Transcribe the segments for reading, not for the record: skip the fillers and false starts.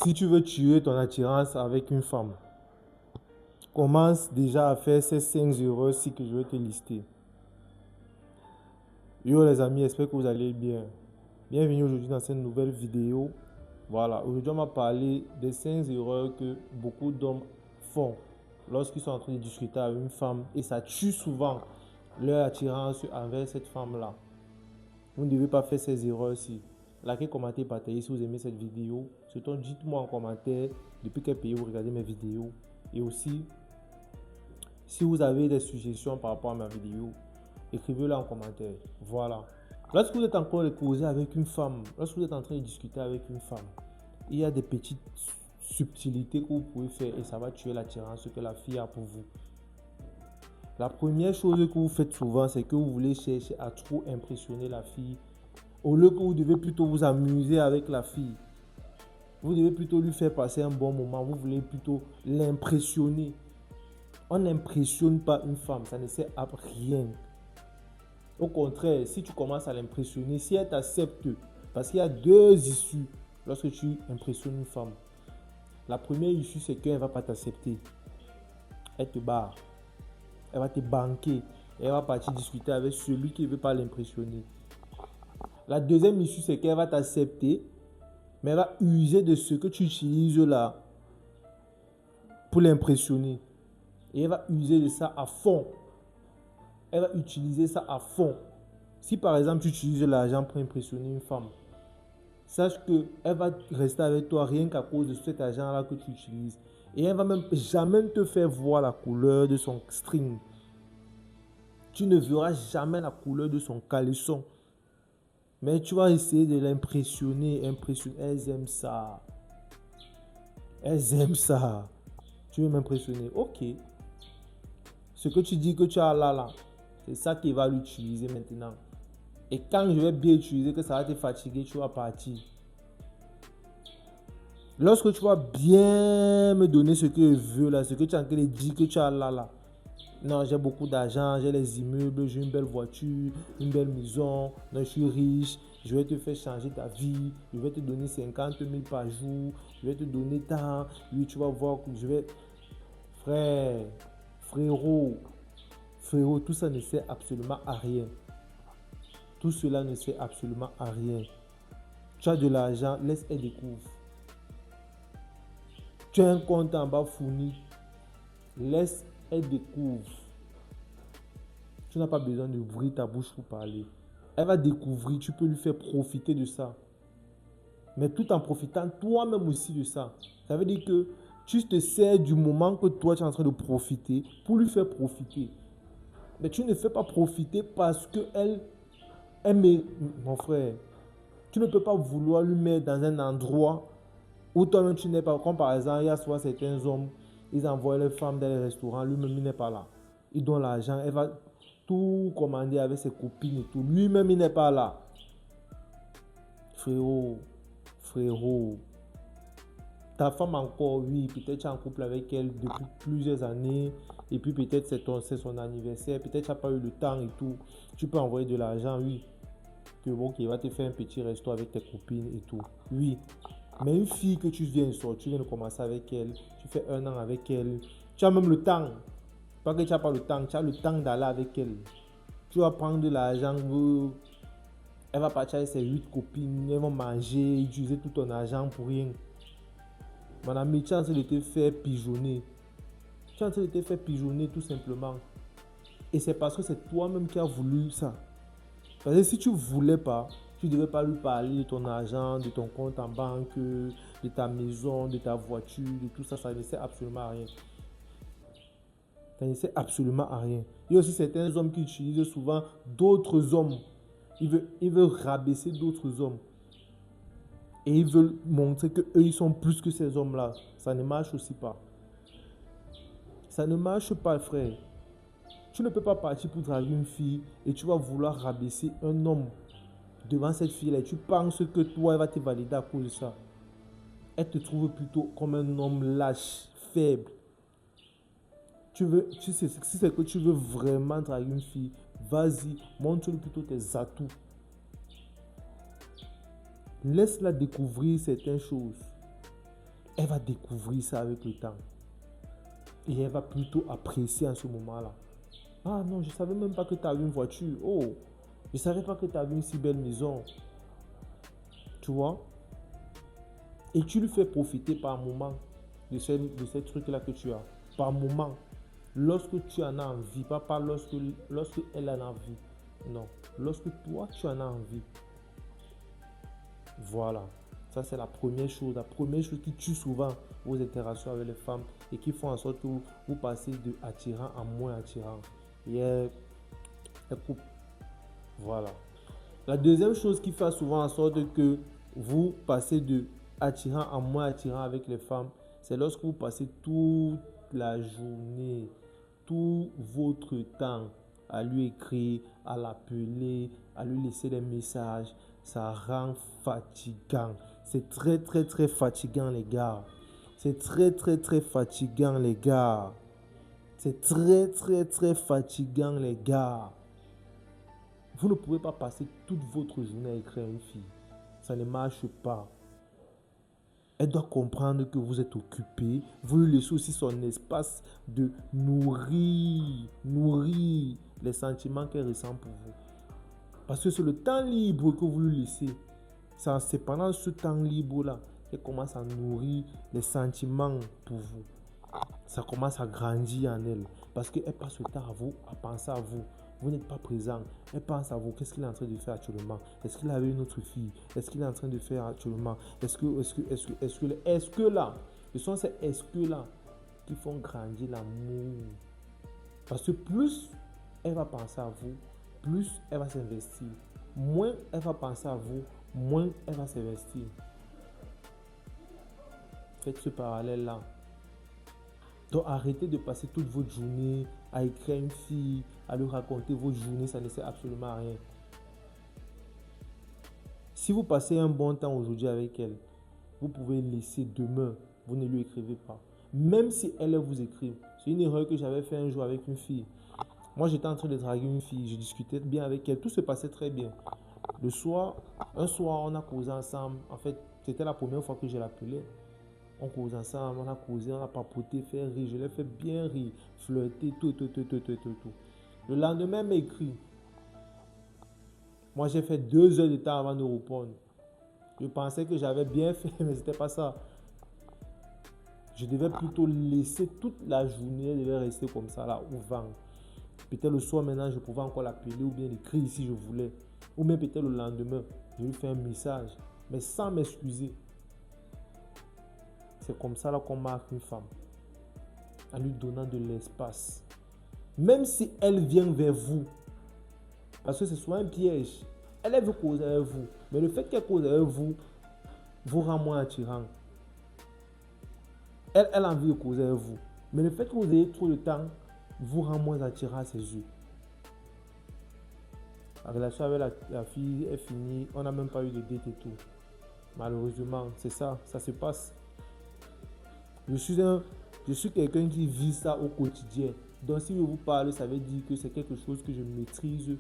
Si tu veux tuer ton attirance avec une femme, commence déjà à faire ces 5 erreurs-ci que je vais te lister. Yo les amis, j'espère que vous allez bien. Bienvenue aujourd'hui dans cette nouvelle vidéo. Voilà, aujourd'hui on va parler des 5 erreurs que beaucoup d'hommes font lorsqu'ils sont en train de discuter avec une femme et ça tue souvent leur attirance envers cette femme-là. Vous ne devez pas faire ces erreurs-ci. Likez, commentez, partagez si vous aimez cette vidéo. Surtout, dites-moi en commentaire depuis quel pays vous regardez mes vidéos. Et aussi, si vous avez des suggestions par rapport à ma vidéo, écrivez-le en commentaire. Voilà. Lorsque vous êtes en train de causer avec une femme, lorsque vous êtes en train de discuter avec une femme, il y a des petites subtilités que vous pouvez faire et ça va tuer l'attirance que la fille a pour vous. La première chose que vous faites souvent, c'est que vous voulez chercher à trop impressionner la fille. Au lieu que vous devez plutôt vous amuser avec la fille. Vous devez plutôt lui faire passer un bon moment. Vous voulez plutôt l'impressionner. On n'impressionne pas une femme, ça ne sert à rien. Au contraire, si tu commences à l'impressionner, si elle t'accepte, parce qu'il y a deux issues lorsque tu impressionnes une femme. La première issue, c'est qu'elle ne va pas t'accepter. Elle te barre. Elle va te banquer. Elle va partir discuter avec celui qui ne veut pas l'impressionner. La deuxième issue, c'est qu'elle va t'accepter, mais elle va user de ce que tu utilises là pour l'impressionner. Et elle va user de ça à fond. Elle va utiliser ça à fond. Si par exemple tu utilises l'argent pour impressionner une femme, sache qu'elle va rester avec toi rien qu'à cause de cet argent-là que tu utilises. Et elle va même jamais te faire voir la couleur de son string. Tu ne verras jamais la couleur de son caleçon. Mais tu vas essayer de l'impressionner, impressionner. Elles aiment ça. Elles aiment ça. Tu veux m'impressionner. Ok. Ce que tu dis que tu as là, c'est ça qu'il va l'utiliser maintenant. Et quand je vais bien utiliser, que ça va te fatiguer, tu vas partir. Lorsque tu vas bien me donner ce que je veux là, ce que tu es en train de dire que tu as là. Non, j'ai beaucoup d'argent, j'ai les immeubles, j'ai une belle voiture, une belle maison, non, je suis riche, je vais te faire changer ta vie, je vais te donner 50 000 par jour, je vais te donner tant, oui, tu vas voir que je vais... Frérot, tout ça ne sert absolument à rien. Tout cela ne sert absolument à rien. Tu as de l'argent, laisse-elle découvrir. Tu as un compte en bas fourni, laisse-elle découvrir. Tu n'as pas besoin d'ouvrir ta bouche pour parler. Elle va découvrir, tu peux lui faire profiter de ça. Mais tout en profitant toi-même aussi de ça. Ça veut dire que tu te sers du moment que toi tu es en train de profiter pour lui faire profiter. Mais tu ne fais pas profiter parce qu'elle aime. Mon frère, tu ne peux pas vouloir lui mettre dans un endroit où toi-même tu n'es pas. Comme par exemple, il y a souvent certains hommes, ils envoient les femmes dans les restaurants, lui-même il n'est pas là. Ils donnent l'argent, elle va tout commander avec ses copines et tout. Lui-même il n'est pas là. Frérot, ta femme encore, oui, peut-être tu es en couple avec elle depuis plusieurs années et puis peut-être c'est son anniversaire, peut-être tu n'as pas eu le temps et tout. Tu peux envoyer de l'argent, oui. Que bon, qu'il va te faire un petit resto avec tes copines et tout. Oui. Mais une fille que tu viens de sortir, tu viens de commencer avec elle, tu fais 1 an avec elle, tu as même le temps. Pas que tu n'as pas le temps, tu as le temps d'aller avec elle. Tu vas prendre de l'argent, elle va partir avec ses 8 copines, elles vont manger, utiliser tout ton argent pour rien. Mon ami, tu es en train de te faire pigeonner. Tu es en train de te faire pigeonner tout simplement. Et c'est parce que c'est toi-même qui as voulu ça. Parce que si tu ne voulais pas, tu ne devais pas lui parler de ton argent, de ton compte en banque, de ta maison, de ta voiture, de tout ça. Ça ne sert absolument à rien. Ça ne sert absolument à rien. Il y a aussi certains hommes qui utilisent souvent d'autres hommes. Ils veulent rabaisser d'autres hommes. Et ils veulent montrer qu'eux, ils sont plus que ces hommes-là. Ça ne marche aussi pas. Ça ne marche pas, frère. Tu ne peux pas partir pour draguer une fille et tu vas vouloir rabaisser un homme devant cette fille-là. Et tu penses que toi, elle va te valider à cause de ça. Elle te trouve plutôt comme un homme lâche, faible. Si c'est que tu veux vraiment draguer une fille, vas-y, montre-lui plutôt tes atouts. Laisse-la découvrir certaines choses. elle va découvrir ça avec le temps. Et elle va plutôt apprécier en ce moment-là. Ah non, je ne savais même pas que tu avais une voiture. Oh, je ne savais pas que tu avais une si belle maison. Tu vois? Et tu lui fais profiter par moment de ces trucs-là que tu as. Par moment. Lorsque tu en as envie. Pas lorsque elle en a envie. Non. Lorsque toi, tu en as envie. Voilà. Ça, c'est la première chose. La première chose qui tue souvent vos interactions avec les femmes et qui font en sorte que vous passez de attirant à moins attirant. Et elle coupe. Voilà. La deuxième chose qui fait souvent en sorte que vous passez de attirant à moins attirant avec les femmes, c'est lorsque vous passez toute la journée, tout votre temps à lui écrire, à l'appeler, à lui laisser des messages. Ça rend fatigant. C'est très, très, très fatigant, les gars. C'est très, très, très fatigant, les gars. C'est très, très, très fatigant, les gars. Vous ne pouvez pas passer toute votre journée à écrire à une fille. Ça ne marche pas. Elle doit comprendre que vous êtes occupé. Vous lui laissez aussi son espace de nourrir les sentiments qu'elle ressent pour vous. Parce que c'est le temps libre que vous lui laissez. C'est pendant ce temps libre-là qu'elle commence à nourrir les sentiments pour vous. Ça commence à grandir en elle. Parce qu'elle passe le temps à penser à vous. Vous n'êtes pas présent. Elle pense à vous. Qu'est-ce qu'il est en train de faire actuellement? Est-ce qu'il avait une autre fille? Est-ce qu'il est en train de faire actuellement? Est-ce que là? Ce sont ces est-ce que là qui font grandir l'amour. Parce que plus elle va penser à vous, plus elle va s'investir. Moins elle va penser à vous, moins elle va s'investir. Faites ce parallèle-là. Donc arrêtez de passer toute votre journée à écrire à une fille, à lui raconter votre journée, ça ne sert absolument à rien. Si vous passez un bon temps aujourd'hui avec elle, vous pouvez laisser demain, vous ne lui écrivez pas. Même si elle vous écrit. C'est une erreur que j'avais fait un jour avec une fille. Moi j'étais en train de draguer une fille, je discutais bien avec elle, tout se passait très bien. Un soir, on a causé ensemble. En fait, c'était la première fois que je l'appelais. On cause ensemble, on a causé, on a papoté, fait rire. Je l'ai fait bien rire, flirter, tout. Le lendemain, elle m'écrit. Moi, j'ai fait 2 heures de temps avant de répondre. Je pensais que j'avais bien fait, mais c'était pas ça. Je devais plutôt laisser toute la journée, elle devait rester comme ça, là, au vent. Peut-être le soir, maintenant, je pouvais encore l'appeler ou bien l'écrire si je voulais. Ou même peut-être le lendemain, je lui fais un message, mais sans m'excuser. C'est comme ça là qu'on marque une femme. En lui donnant de l'espace. Même si elle vient vers vous. Parce que c'est souvent un piège. Elle veut causer avec vous. Mais le fait qu'elle cause avec vous, vous rend moins attirant. Elle a envie de causer avec vous. Mais le fait que vous ayez trop de temps, vous rend moins attirant à ses yeux. La relation avec la fille est finie. On n'a même pas eu de date et tout. Malheureusement, c'est ça. Ça se passe. Je suis quelqu'un qui vit ça au quotidien. Donc si je vous parle, ça veut dire que c'est quelque chose que je maîtrise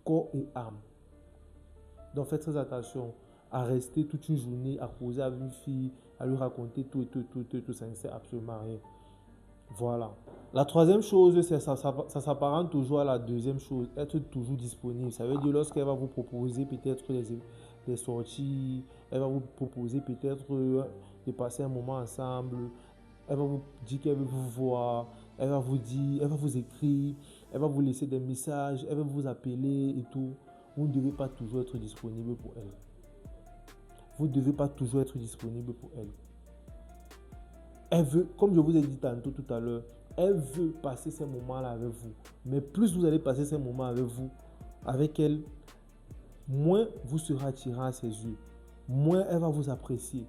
corps et âme. Donc faites très attention à rester toute une journée à causer avec une fille, à lui raconter tout, ça ne sert absolument à rien. Voilà. La troisième chose, ça s'apparente toujours à la deuxième chose, être toujours disponible. Ça veut dire lorsqu'elle va vous proposer peut-être des sorties, elle va vous proposer peut-être de passer un moment ensemble, elle va vous dire qu'elle veut vous voir, elle va vous dire, elle va vous écrire, elle va vous laisser des messages, elle va vous appeler et tout. Vous ne devez pas toujours être disponible pour elle. Vous ne devez pas toujours être disponible pour elle. Elle veut, comme je vous ai dit tantôt tout à l'heure, elle veut passer ces moments-là avec vous. Mais plus vous allez passer ces moments avec elle, moins vous serez attirant à ses yeux. Moins elle va vous apprécier.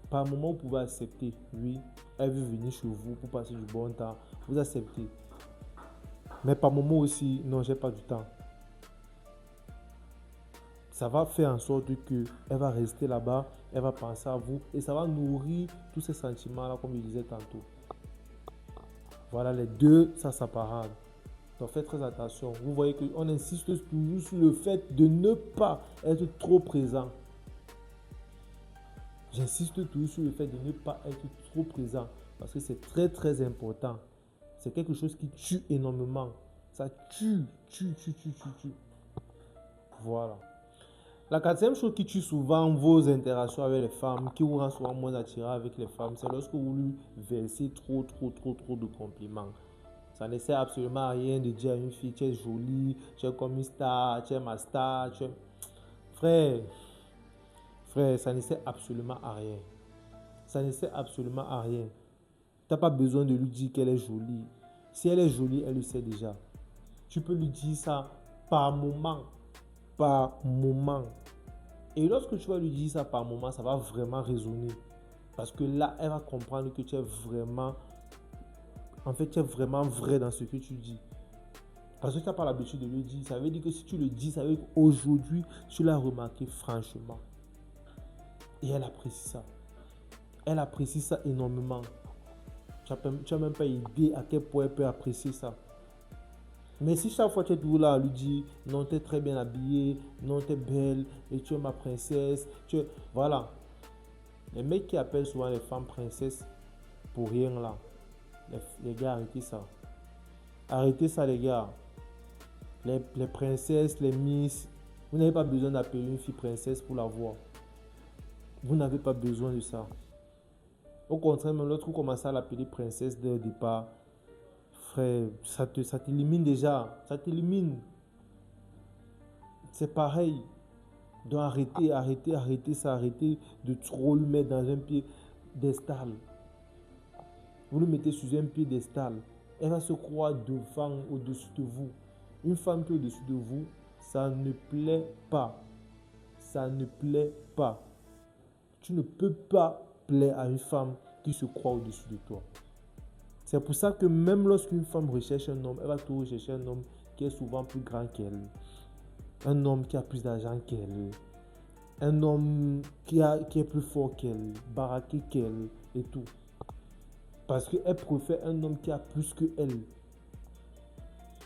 Par moment, vous pouvez accepter. Oui, elle veut venir chez vous pour passer du bon temps. Vous acceptez. Mais par moment aussi, non, j'ai pas du temps. Ça va faire en sorte que elle va rester là-bas, elle va penser à vous et ça va nourrir tous ces sentiments-là, comme je disais tantôt. Voilà, les deux, ça s'apparente. Donc faites très attention. Vous voyez qu'on insiste toujours sur le fait de ne pas être trop présent. J'insiste toujours sur le fait de ne pas être trop présent parce que c'est très très important. C'est quelque chose qui tue énormément. Ça tue. Voilà. La quatrième chose qui tue souvent vos interactions avec les femmes, qui vous rend souvent moins attirant avec les femmes, c'est lorsque vous lui versez trop de compliments. Ça ne sert absolument à rien de dire à une fille, tu es jolie, tu es comme une star, tu es ma star. Frère, ça ne sert absolument à rien. Ça ne sert absolument à rien. Tu n'as pas besoin de lui dire qu'elle est jolie. Si elle est jolie, elle le sait déjà. Tu peux lui dire ça par moment. Par moment. Et lorsque tu vas lui dire ça par moment, ça va vraiment résonner. Parce que là, elle va comprendre que tu es vraiment... En fait, tu es vraiment vrai dans ce que tu dis. Parce que tu n'as pas l'habitude de le dire. Ça veut dire que si tu le dis, ça veut dire qu'aujourd'hui, tu l'as remarqué franchement. Et elle apprécie ça. Elle apprécie ça énormément. Tu n'as même pas idée à quel point elle peut apprécier ça. Mais si chaque fois tu es toujours là à lui dire non, tu es très bien habillée, non, tu es belle, et tu es ma princesse, voilà. Les mecs qui appellent souvent les femmes princesses pour rien là. Les gars, arrêtez ça. Arrêtez ça, les gars. Les princesses, les miss, vous n'avez pas besoin d'appeler une fille princesse pour la voir. Vous n'avez pas besoin de ça. Au contraire, même l'autre, vous commencez à l'appeler princesse dès le départ. Frère, ça t'élimine déjà. Ça t'élimine. C'est pareil. Donc arrêtez ça. Arrêtez de trop le mettre dans un piédestal. Vous le mettez sur un piédestal. Elle va se croire devant, au-dessus de vous. Une femme qui est au-dessus de vous, ça ne plaît pas. Ça ne plaît pas. Tu ne peux pas plaire à une femme qui se croit au-dessus de toi. C'est pour ça que même lorsqu'une femme recherche un homme, elle va toujours rechercher un homme qui est souvent plus grand qu'elle. Un homme qui a plus d'argent qu'elle. Un homme qui est plus fort qu'elle, baraqué qu'elle et tout. Parce qu'elle préfère un homme qui a plus qu'elle.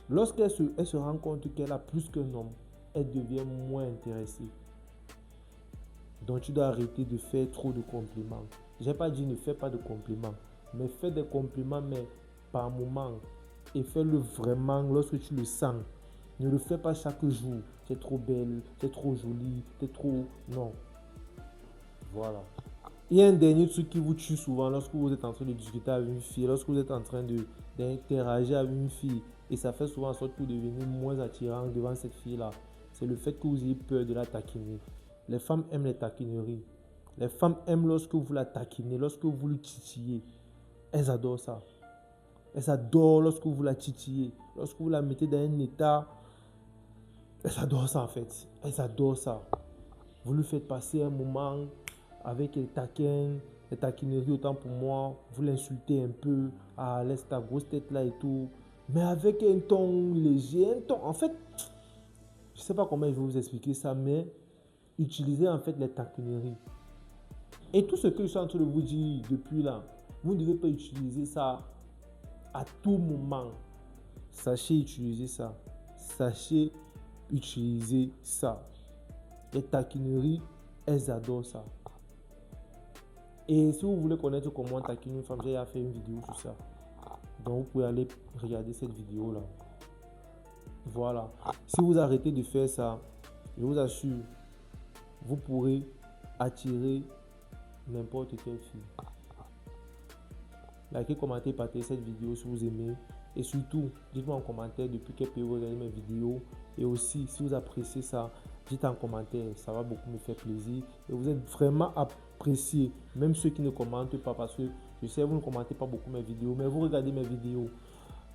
Lorsqu'elle se rend compte qu'elle a plus qu'un homme, elle devient moins intéressée. Donc tu dois arrêter de faire trop de compliments. Je n'ai pas dit ne fais pas de compliments. Mais fais des compliments, mais par moment. Et fais-le vraiment lorsque tu le sens. Ne le fais pas chaque jour. Tu es trop belle, tu es trop jolie, tu es trop... Non. Voilà. Il y a un dernier truc qui vous tue souvent lorsque vous êtes en train de discuter avec une fille, lorsque vous êtes en train d'interagir avec une fille. Et ça fait souvent en sorte que vous devenez moins attirant devant cette fille-là. C'est le fait que vous ayez peur de la taquiner. Les femmes aiment les taquineries. Les femmes aiment lorsque vous la taquinez, lorsque vous le titillez. Elles adorent ça. Elles adorent lorsque vous la titillez. Lorsque vous la mettez dans un état, elles adorent ça en fait. Elles adorent ça. Vous lui faites passer un moment avec les taquins, les taquineries autant pour moi. Vous l'insultez un peu. Ah, laisse ta grosse tête là et tout. Mais avec un ton léger, un ton... En fait, je ne sais pas comment je vais vous expliquer ça, mais utilisez en fait les taquineries. Et tout ce que je suis en train de vous dire depuis là, vous ne devez pas utiliser ça à tout moment. Sachez utiliser ça. Sachez utiliser ça. Les taquineries, elles adorent ça. Et si vous voulez connaître comment taquiner une femme, j'ai fait une vidéo sur ça. Donc vous pouvez aller regarder cette vidéo là. Voilà. Si vous arrêtez de faire ça, je vous assure, vous pourrez attirer n'importe quelle fille. Likez, commentez, partagez cette vidéo si vous aimez. Et surtout, dites-moi en commentaire depuis quelle période vous regardez mes vidéos. Et aussi, si vous appréciez ça, dites en commentaire. Ça va beaucoup me faire plaisir. Et vous êtes vraiment apprécié. Même ceux qui ne commentent pas. Parce que je sais, vous ne commentez pas beaucoup mes vidéos. Mais vous regardez mes vidéos.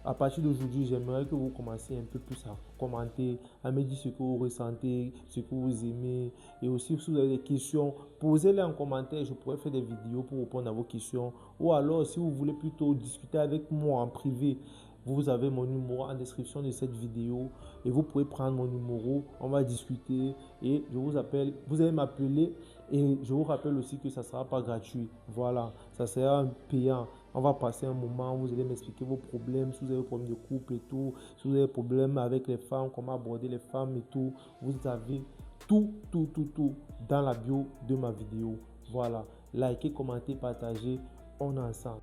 À partir d'aujourd'hui, j'aimerais que vous commenciez un peu plus à commenter, à me dire ce que vous ressentez, ce que vous aimez. Et aussi, si vous avez des questions, posez-les en commentaire. Je pourrais faire des vidéos pour répondre à vos questions. Ou alors, si vous voulez plutôt discuter avec moi en privé, vous avez mon numéro en description de cette vidéo. Et vous pouvez prendre mon numéro. On va discuter. Et je vous appelle. Vous allez m'appeler. Et je vous rappelle aussi que ça ne sera pas gratuit. Voilà, ça sera payant. On va passer un moment, vous allez m'expliquer vos problèmes, si vous avez des problèmes de couple et tout, si vous avez des problèmes avec les femmes, comment aborder les femmes et tout. Vous avez tout dans la bio de ma vidéo. Voilà, likez, commentez, partagez, on est ensemble.